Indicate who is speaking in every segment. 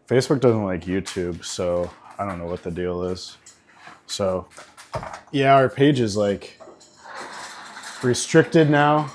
Speaker 1: Facebook doesn't like YouTube, so I don't know what the deal is. So, yeah, our page is like restricted now.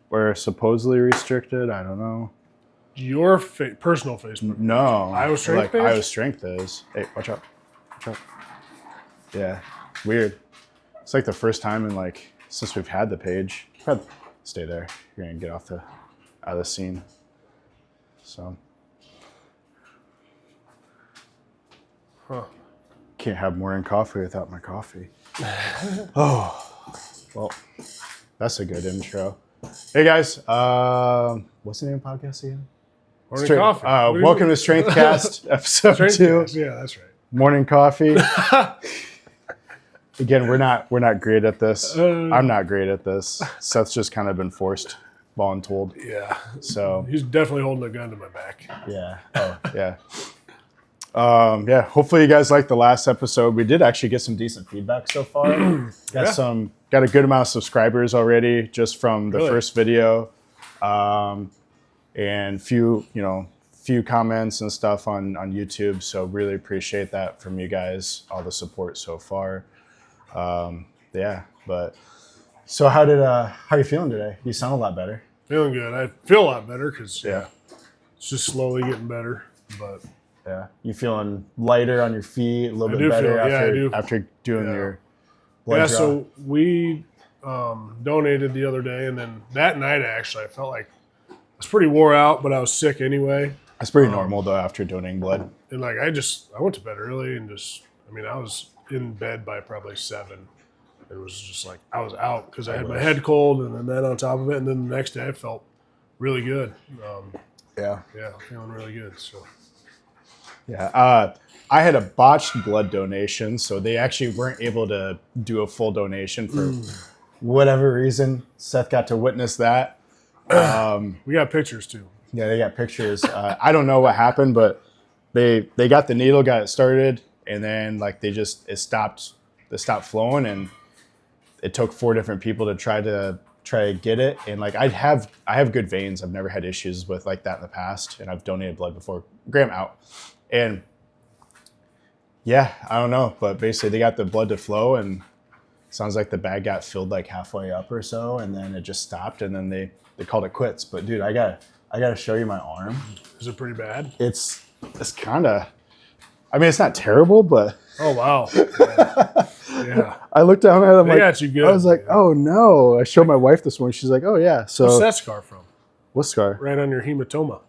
Speaker 1: We're supposedly restricted. I don't know.
Speaker 2: Your personal Facebook.
Speaker 1: No.
Speaker 2: Iowa Strength
Speaker 1: like
Speaker 2: page?
Speaker 1: Iowa Strength is. Hey, watch out. Watch out. Yeah, weird. It's like the first time in like since we've had the page. Stay there. You're gonna get out of the scene. So.
Speaker 2: Huh.
Speaker 1: Can't have morning coffee without my coffee. Oh, well, that's a good intro. Hey guys, what's the name of the podcast again?
Speaker 2: Morning coffee.
Speaker 1: Welcome to Strengthcast episode 2.
Speaker 2: Strengthcast, yeah, that's right.
Speaker 1: Morning coffee. Again, we're not great at this. I'm not great at this. Seth's just kind of been forced, voluntold.
Speaker 2: Yeah.
Speaker 1: So
Speaker 2: he's definitely holding a gun to my back.
Speaker 1: Yeah. Oh, yeah. Yeah, hopefully you guys liked the last episode. We did actually get some decent feedback so far. Got a good amount of subscribers already just from the first video. And few comments and stuff on YouTube. So really appreciate that from you guys, all the support so far. But so how are you feeling today? You sound a lot better.
Speaker 2: Feeling good. I feel a lot better because it's just slowly getting better. But
Speaker 1: yeah, you feeling lighter on your feet, a little bit better after doing your blood draw?
Speaker 2: So we donated the other day, and then that night actually I felt like I was pretty wore out, but I was sick anyway.
Speaker 1: That's pretty normal though after donating blood.
Speaker 2: And like I went to bed early and I was in bed by probably 7. It was just like I was out because I had my head cold, and then that on top of it, and then the next day I felt really good. Feeling really good. So.
Speaker 1: Yeah, I had a botched blood donation, so they actually weren't able to do a full donation for whatever reason. Seth got to witness that.
Speaker 2: We got pictures too.
Speaker 1: Yeah, they got pictures. I don't know what happened, but they got the needle, got it started, and then like it stopped flowing, and it took 4 different people to try to get it. And like I have good veins. I've never had issues with like that in the past, and I've donated blood before. Graham out. And yeah, I don't know, but basically they got the blood to flow, and sounds like the bag got filled like halfway up or so, and then it just stopped, and then they called it quits. But dude, I gotta show you my arm.
Speaker 2: Is it pretty bad?
Speaker 1: It's kind of, I mean, it's not terrible, but
Speaker 2: oh wow, yeah.
Speaker 1: I looked down at it.
Speaker 2: Got you good.
Speaker 1: I was like, oh no. I showed my wife this one. She's like, oh yeah. So
Speaker 2: what's that scar from?
Speaker 1: What scar?
Speaker 2: Right on your hematoma.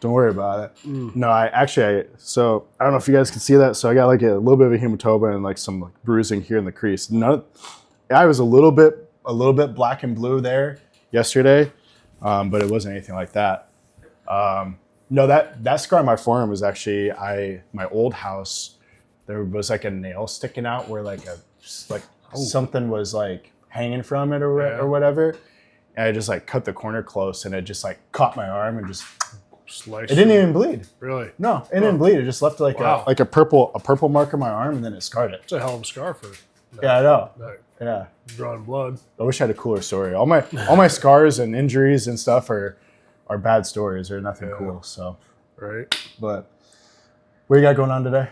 Speaker 1: Don't worry about it. No, I don't know if you guys can see that. So I got like a little bit of a hematoma and like some like bruising here in the crease. I was a little bit black and blue there yesterday, but it wasn't anything like that. No, that scar on my forearm was actually my old house. There was like a nail sticking out where something was like hanging from it or whatever. And I just like cut the corner close, and it just like caught my arm and just sliced. It didn't even bleed.
Speaker 2: Really?
Speaker 1: No, it didn't bleed. It just left like a purple mark on my arm, and then it scarred it.
Speaker 2: It's a hell of a scar for.
Speaker 1: I know. Yeah.
Speaker 2: Drawing blood.
Speaker 1: I wish I had a cooler story. All my scars and injuries and stuff are bad stories. They're nothing cool. So.
Speaker 2: Right.
Speaker 1: But what you got going on today?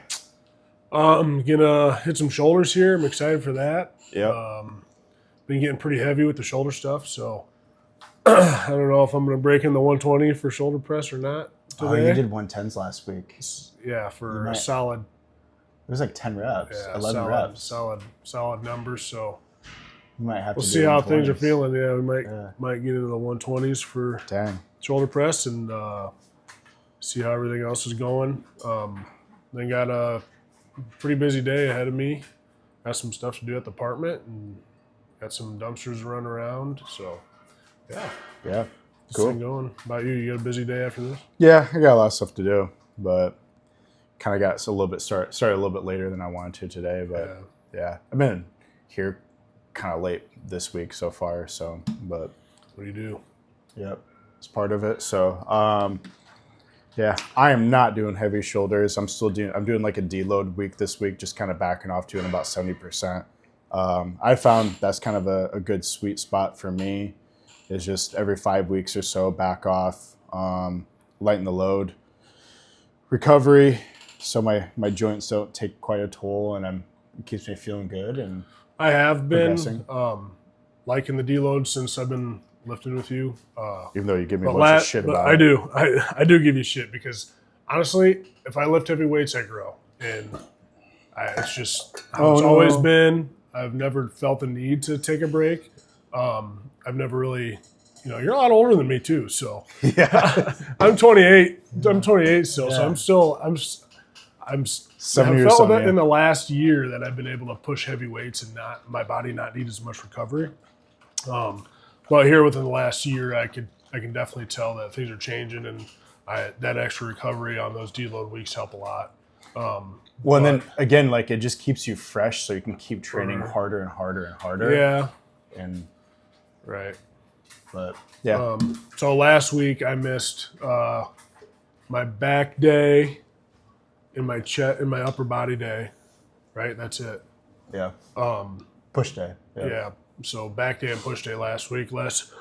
Speaker 2: I'm gonna hit some shoulders here. I'm excited for that.
Speaker 1: Yeah.
Speaker 2: Been getting pretty heavy with the shoulder stuff, so I don't know if I'm gonna break in the 120 for shoulder press or not today.
Speaker 1: Oh, you did 110s last week.
Speaker 2: Yeah, for a solid.
Speaker 1: It was like 10 reps,
Speaker 2: Yeah,
Speaker 1: 11 reps.
Speaker 2: Solid numbers. So
Speaker 1: you might have
Speaker 2: we'll
Speaker 1: to
Speaker 2: see how things are feeling. Yeah, we might get into the 120s for shoulder press and see how everything else is going. Then got a pretty busy day ahead of me. Got some stuff to do at the apartment and got some dumpsters to run around. So
Speaker 1: yeah, cool.
Speaker 2: Going. About you? You got a busy day after this?
Speaker 1: Yeah, I got a lot of stuff to do, but kind of got a little bit started a little bit later than I wanted to today. But yeah, I've been here kind of late this week so far. So, but
Speaker 2: what do you do?
Speaker 1: Yep, it's part of it. So, yeah, I am not doing heavy shoulders. I'm doing like a deload week this week, just kind of backing off doing about 70%. I found that's kind of a good sweet spot for me, is just every 5 weeks or so back off, lighten the load, recovery, so my joints don't take quite a toll, and it keeps me feeling good and
Speaker 2: I have been
Speaker 1: progressing.
Speaker 2: liking the deload since I've been lifting with you.
Speaker 1: Even though you give me a bunch of shit about
Speaker 2: I do. I do give you shit because honestly, if I lift heavy weights, I grow, and it's just how it's always been. I've never felt the need to take a break. I've never really, you're a lot older than me too, so
Speaker 1: Yeah.
Speaker 2: I'm 28. I'm 28 still, so I'm
Speaker 1: 7
Speaker 2: I
Speaker 1: years
Speaker 2: felt
Speaker 1: on
Speaker 2: that
Speaker 1: you.
Speaker 2: in the last year that I've been able to push heavy weights and my body not need as much recovery. But here within the last year, I can definitely tell that things are changing, and that extra recovery on those deload weeks help a lot.
Speaker 1: Well, and then again, like it just keeps you fresh, so you can keep training harder and harder and harder.
Speaker 2: Yeah.
Speaker 1: And
Speaker 2: right.
Speaker 1: But yeah.
Speaker 2: So last week I missed my back day and my chest and my upper body day. Right. That's it.
Speaker 1: Yeah. Push day.
Speaker 2: Yeah. So back day and push day last week, last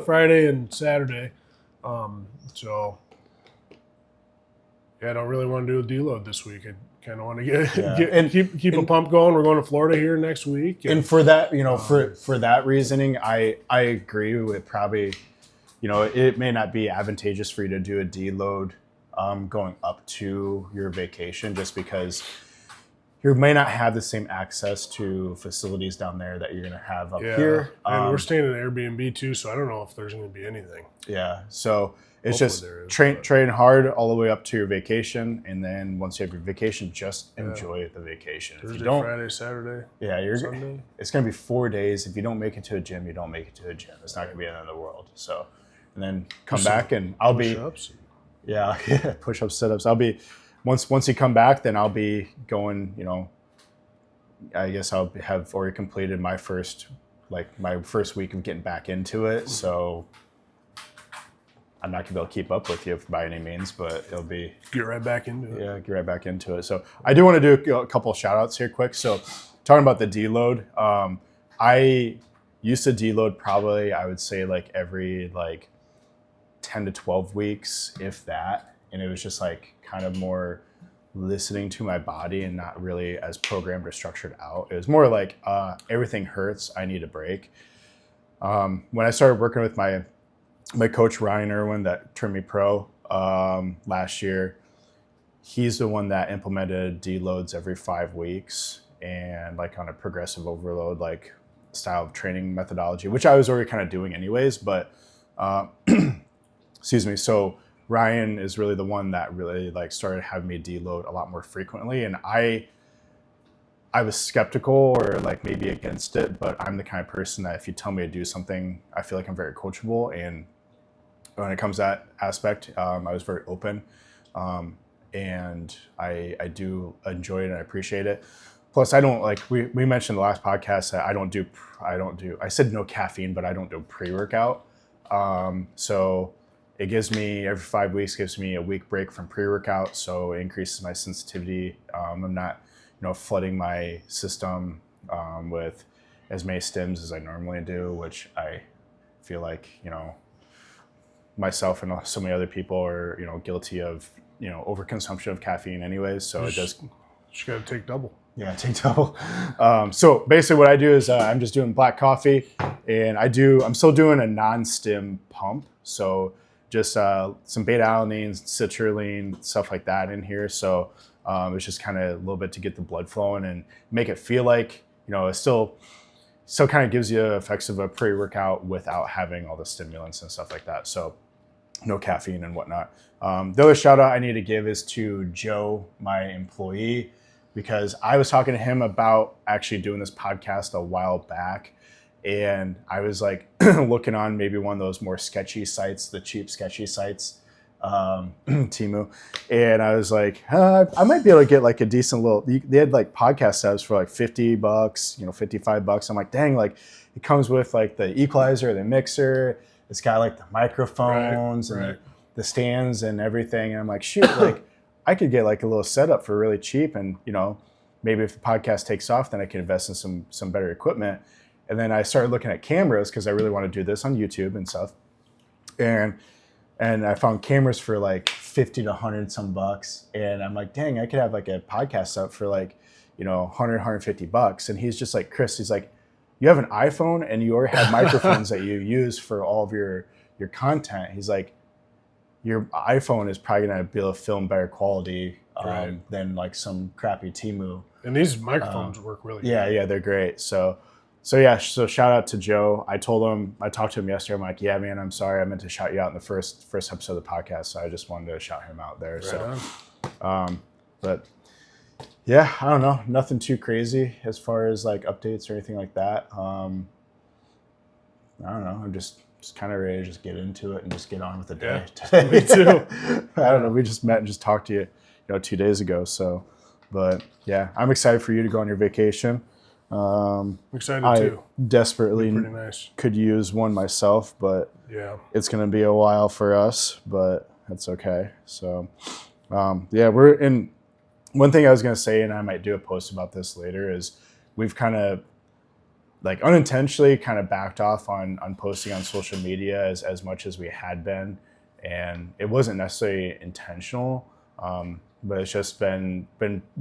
Speaker 2: Friday and Saturday. So yeah, I don't really want to do a deload this week. I kind of want to keep a pump going. We're going to Florida here next week.
Speaker 1: And for that, for that reasoning, I agree with probably, it may not be advantageous for you to do a deload going up to your vacation, just because you may not have the same access to facilities down there that you're going to have up here.
Speaker 2: And we're staying in an Airbnb too, so I don't know if there's going to be anything.
Speaker 1: Yeah. So it's
Speaker 2: Hopefully
Speaker 1: just train hard all the way up to your vacation, and then once you have your vacation, just enjoy the vacation.
Speaker 2: Thursday,
Speaker 1: if you don't,
Speaker 2: Friday, Saturday.
Speaker 1: Yeah,
Speaker 2: Sunday.
Speaker 1: It's going to be 4 days. If you don't make it to a gym, you don't make it to a gym. It's not going to be the end of the world. So, and then come back, and I'll be
Speaker 2: push-ups.
Speaker 1: Push-ups, sit-ups. I'll be once you come back, then I'll be going. I guess I'll have already completed my first week of getting back into it. So I'm not gonna be able to keep up with you by any means, but it'll be
Speaker 2: get right back into it.
Speaker 1: Yeah, get right back into it. So I do want to do a couple of shout outs here quick. So talking about the deload, I used to deload probably, I would say like every 10 to 12 weeks, if that. And it was just kind of more listening to my body and not really as programmed or structured out. It was more like everything hurts, I need a break. When I started working with my coach, Ryan Irwin, that turned me pro last year, he's the one that implemented deloads every 5 weeks and on a progressive overload style of training methodology, which I was already kind of doing anyways, but excuse me. So Ryan is really the one that really started having me deload a lot more frequently. And I was skeptical or maybe against it, but I'm the kind of person that if you tell me to do something, I feel like I'm very coachable. And when it comes to that aspect, I was very open. And I do enjoy it and I appreciate it. Plus I don't we mentioned in the last podcast that I said no caffeine, but I don't do pre-workout. So it gives me every 5 weeks, gives me a week break from pre-workout. So it increases my sensitivity. I'm not, flooding my system, with as many stims as I normally do, which I feel like, myself and so many other people are, guilty of, overconsumption of caffeine anyways. So it does.
Speaker 2: You got to take double.
Speaker 1: Yeah, take double. So basically what I do is I'm just doing black coffee, and I'm still doing a non-stim pump. So just some beta-alanine, citrulline, stuff like that in here. So it's just kind of a little bit to get the blood flowing and make it feel like, it still kind of gives you effects of a pre-workout without having all the stimulants and stuff like that. So no caffeine and whatnot. The other shout out I need to give is to Joe, my employee, because I was talking to him about actually doing this podcast a while back. And I was looking on maybe one of those more sketchy sites, the cheap sketchy sites, Temu. And I was I might be able to get a decent little, they had podcast setups for $50, $55. I'm dang, it comes with the equalizer, the mixer. It's got the microphones and the stands and everything. And I'm shoot, I could get a little setup for really cheap. And, maybe if the podcast takes off, then I can invest in some better equipment. And then I started looking at cameras because I really want to do this on YouTube and stuff. And and I found cameras for like 50 to 100 some bucks. And I'm like, dang, I could have like a podcast up for like, 100, 150 bucks. And he's just like, Chris, he's like, you have an iPhone and you already have microphones that you use for all of your content. He's like, your iPhone is probably going to be able to film better quality than like some crappy Temu.
Speaker 2: And these microphones work really good.
Speaker 1: Yeah, they're great. So shout out to Joe. I talked to him yesterday. I'm like, yeah, man, I'm sorry. I meant to shout you out in the first episode of the podcast. So I just wanted to shout him out there.
Speaker 2: Right.
Speaker 1: But yeah, I don't know. Nothing too crazy as far as like updates or anything like that. I don't know. I'm just kind of ready to just get into it and just get on with the day.
Speaker 2: Yeah, me too.
Speaker 1: I don't know. We just met and just talked to you, 2 days ago. So, but yeah, I'm excited for you to go on your vacation.
Speaker 2: I'm excited
Speaker 1: I
Speaker 2: too.
Speaker 1: desperately
Speaker 2: Pretty nice.
Speaker 1: could use one myself, but
Speaker 2: Yeah.
Speaker 1: it's going to be a while for us, but that's okay. So, we're in. One thing I was going to say, and I might do a post about this later, is we've kind of like unintentionally kind of backed off on posting on social media as much as we had been. And it wasn't necessarily intentional, but it's just been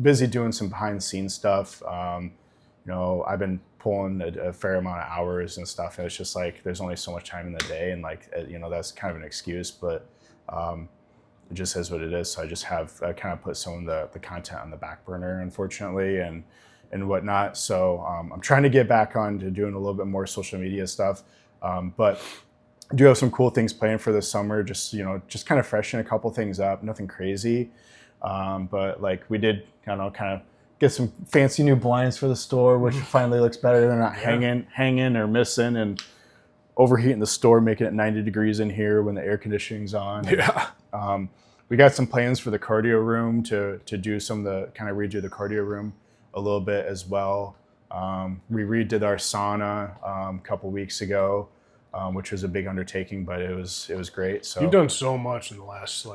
Speaker 1: busy doing some behind the scenes stuff. I've been pulling a fair amount of hours and stuff. And it's just like, there's only so much time in the day. And like, that's kind of an excuse, but it just is what it is. So I just have kind of put some of the content on the back burner, unfortunately, and whatnot. So I'm trying to get back on to doing a little bit more social media stuff. But I do have some cool things planned for this summer. Just kind of freshen a couple things up. Nothing crazy. But like we did kind of get some fancy new blinds for the store, which finally looks better. They're not hanging or missing and overheating the store, making it 90 degrees in here when the air conditioning's on.
Speaker 2: Yeah.
Speaker 1: We got some plans for the cardio room to do some of the kind of redo the cardio room a little bit as well. We redid our sauna a couple weeks ago, which was a big undertaking, but it was great. So
Speaker 2: you've done so much in the last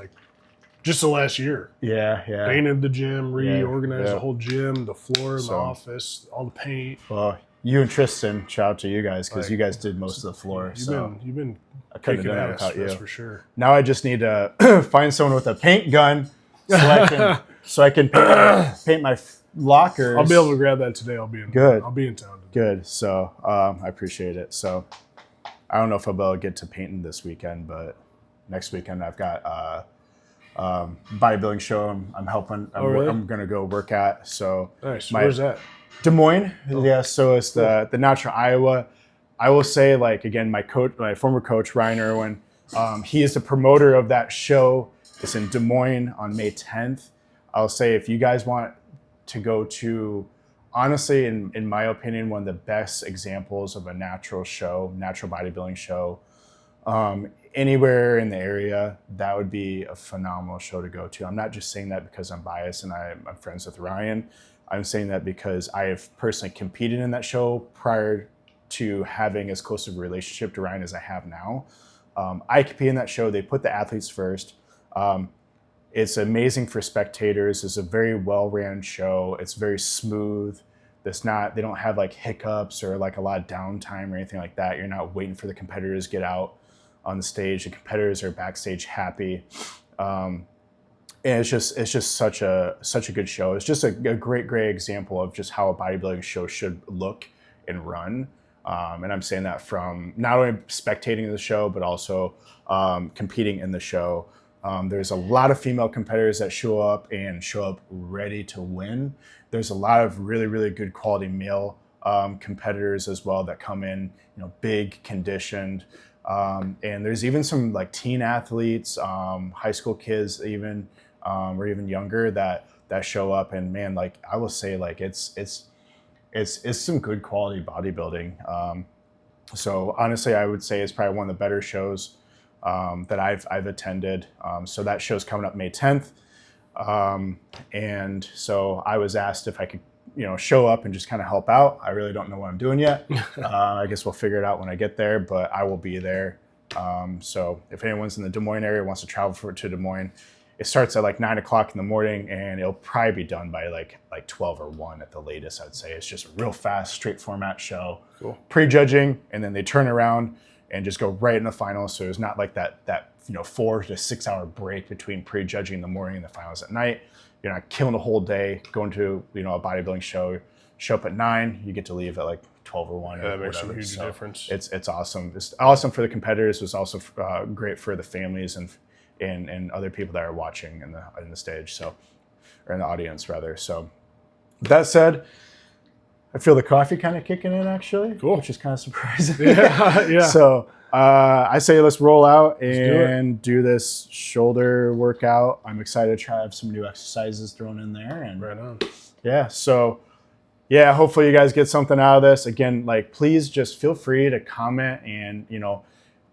Speaker 2: just the last year.
Speaker 1: Yeah.
Speaker 2: Painted the gym, reorganized
Speaker 1: Yeah.
Speaker 2: the whole gym, the floor in the office, all the paint.
Speaker 1: Well, you and Tristan, shout out to you guys because you guys did most of the floor.
Speaker 2: You've been
Speaker 1: I couldn't
Speaker 2: kicking
Speaker 1: have done that
Speaker 2: ass,
Speaker 1: without
Speaker 2: that's
Speaker 1: you.
Speaker 2: for sure.
Speaker 1: Now I just need to find someone with a paint gun so I can paint my lockers.
Speaker 2: I'll be able to grab that today. I'll be in town.
Speaker 1: Good. So I appreciate it. So I don't know if I'll be able to get to painting this weekend, but next weekend I've got bodybuilding show I'm helping.
Speaker 2: Really?
Speaker 1: I'm going to go work at. So
Speaker 2: Nice. Where's that?
Speaker 1: Des Moines. Yeah. So it's the Natural Iowa. I will say, like, again, my former coach, Ryan Irwin, he is the promoter of that show. It's in Des Moines on May 10th. I'll say if you guys want to go to, honestly, in my opinion, one of the best examples of a natural bodybuilding show, anywhere in the area, that would be a phenomenal show to go to. I'm not just saying that because I'm biased and I'm friends with Ryan. I'm saying that because I have personally competed in that show prior to having as close of a relationship to Ryan as I have now. I compete in that show. They put the athletes first. It's amazing for spectators. It's a very well-ran show. It's very smooth. They don't have like hiccups or like a lot of downtime or anything like that. You're not waiting for the competitors to get out on the stage. The competitors are backstage happy. And it's just such a good show. It's just a great example of just how a bodybuilding show should look and run. And I'm saying that from not only spectating the show, but also competing in the show. There's a lot of female competitors that show up ready to win. There's a lot of really, really good quality male competitors as well that come in, big, conditioned. And there's even some like teen athletes, high school kids even, or even younger that show up. And man, like I will say, like it's some good quality bodybuilding. So honestly, I would say it's probably one of the better shows that I've attended. So that show's coming up May 10th. And so I was asked if I could, show up and just kind of help out. I really don't know what I'm doing yet. I guess we'll figure it out when I get there, but I will be there. So if anyone's in the Des Moines area, wants to travel to Des Moines, it starts at like 9 o'clock in the morning and it'll probably be done by like 12 or 1 at the latest, I'd say. It's just a real fast, straight format show.
Speaker 2: Cool.
Speaker 1: Pre-judging, and then they turn around and just go right in the finals. So there's not like that 4 to 6 hour break between prejudging in the morning and the finals at night. You're not killing the whole day going to a bodybuilding show. Show up at 9, you get to leave at like 12 or 1.
Speaker 2: Yeah, that makes a huge difference.
Speaker 1: It's awesome. It's awesome for the competitors. It's also great for the families and other people that are watching in the stage. So, or in the audience rather. So, with that said, I feel the coffee kind of kicking in actually,
Speaker 2: cool,
Speaker 1: which is kind of surprising.
Speaker 2: Yeah.
Speaker 1: So I say let's roll out and do this shoulder workout. I'm excited to try have some new exercises thrown in there. And
Speaker 2: right on.
Speaker 1: Yeah. So yeah, hopefully you guys get something out of this. Again, like please just feel free to comment and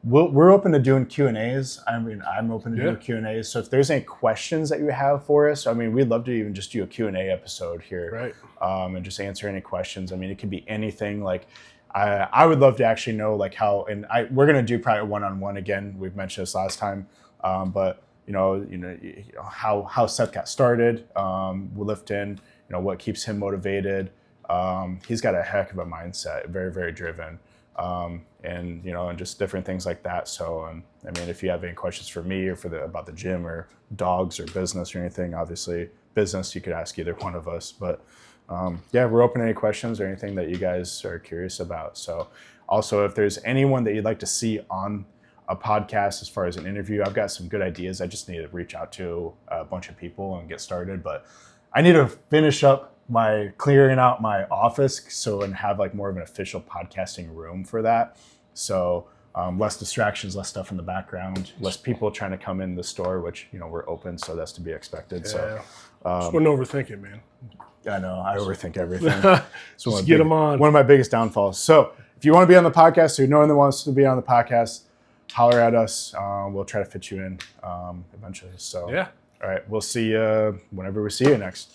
Speaker 1: we're open to doing Q&As. I mean, I'm open to doing Q&As. So if there's any questions that you have for us, I mean, we'd love to even just do a Q&A episode here.
Speaker 2: Right.
Speaker 1: And just answer any questions. I mean, it could be anything. Like, I would love to actually know like how, and we're going to do probably one-on-one again. We've mentioned this last time. But how Seth got started, lifting, what keeps him motivated. He's got a heck of a mindset, very, very driven. And just different things like that. So, I mean, if you have any questions for me or about the gym or dogs or business or anything, obviously business, you could ask either one of us, but, we're open to any questions or anything that you guys are curious about. So also if there's anyone that you'd like to see on a podcast, as far as an interview, I've got some good ideas. I just need to reach out to a bunch of people and get started, but I need to finish up clearing out my office and have like more of an official podcasting room for that. So less distractions, less stuff in the background, less people trying to come in the store, which, we're open. So that's to be expected.
Speaker 2: Yeah.
Speaker 1: So
Speaker 2: just wouldn't overthink it, man.
Speaker 1: I know I overthink everything. So
Speaker 2: just get them on.
Speaker 1: One of my biggest downfalls. So if you want to be on the podcast or no one that wants to be on the podcast, holler at us. We'll try to fit you in eventually. So
Speaker 2: yeah.
Speaker 1: All right. We'll see you whenever we see you next.